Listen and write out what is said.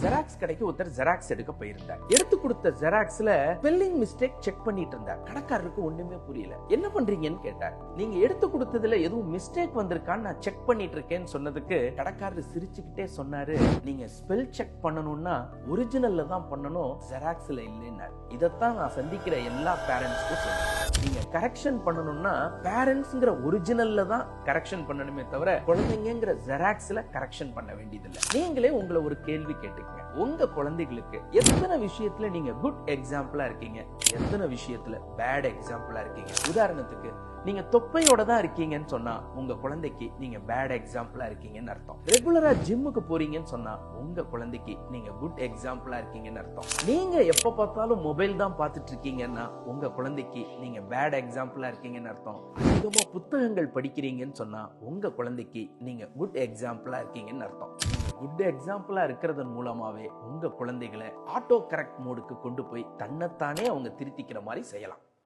Xerox கடைக்கு ஒருத்தர் xerox எடுக்க போயிருந்தார். எடுத்து கொடுத்த ஜெராக்ஸ்ல ஸ்பெல்லிங் மிஸ்டேக் செக் பண்ணிட்டு இருந்தார். கடைக்காரருக்கு ஒண்ணுமே புரியல. என்ன பண்றீங்கன்னு கேட்டார். நீங்க எடுத்து கொடுத்ததுல எதுவும் மிஸ்டேக் வந்திருக்கான்னு நான் செக் பண்ணிட்டு இருக்கேன்னு சொன்னதுக்கு கடைக்காரர் சிரிச்சுக்கிட்டே சொன்னாரு, நீங்க ஸ்பெல் செக் பண்ணணும்னா ஒரிஜினல்ல தான் பண்ணணும், ஜெராக்ஸ்ல இல்லைன்னா. இதைத்தான் நான் சந்திக்கிற எல்லா பேரண்ட்ஸ்க்கும் சொல்றேன். நீங்க கரெக்ஷன் பண்ணணும்னா பேரண்ட்ஸ்ங்கிற ஒரிஜினல்ல தான் கரெக்ஷன் பண்ணணுமே தவிர குழந்தைங்கிற ஜெராக்ஸ்ல கரெக்ஷன் பண்ண வேண்டியதில்லை. நீங்களே உங்களை ஒரு கேள்வி கேட்டுக்கங்க. உங்க குழந்தைகளுக்கு எத்தனை விஷயத்துல நீங்க குட் எக்ஸாம்பிளா இருக்கீங்க, எத்தனை விஷயத்துல பேட் எக்ஸாம்பிளா இருக்கீங்க? உதாரணத்துக்கு நீங்க தொப்பையோட தான் இருக்கீங்கன்னு சொன்னா உங்க குழந்தைக்கு நீங்க பேட் எக்ஸாம்பிளா இருக்கீங்கன்னு அர்த்தம். ரெகுலரா ஜிம்முக்கு போறீங்கன்னு சொன்னா உங்க குழந்தைக்கு நீங்க குட் எக்ஸாம்பிளா இருக்கீங்கன்னு அர்த்தம். நீங்க எப்ப பார்த்தாலும் மொபைல் தான் பார்த்துட்டு இருக்கீங்கன்னா உங்க குழந்தைக்கு நீங்க பேட் எக்ஸாம்பிளா இருக்கீங்கன்னு அர்த்தம். அதிகமா புத்தகங்கள் படிக்கிறீங்கன்னு சொன்னா உங்க குழந்தைக்கு நீங்க குட் எக்ஸாம்பிளா இருக்கீங்கன்னு அர்த்தம். குட் எக்ஸாம்பிளா இருக்கிறதன் மூலமாவே உங்க குழந்தைகளை ஆட்டோ கரெக்ட் மோடுக்கு கொண்டு போய் தன்னைத்தானே அவங்க திருத்திக்கிற மாதிரி செய்யலாம்.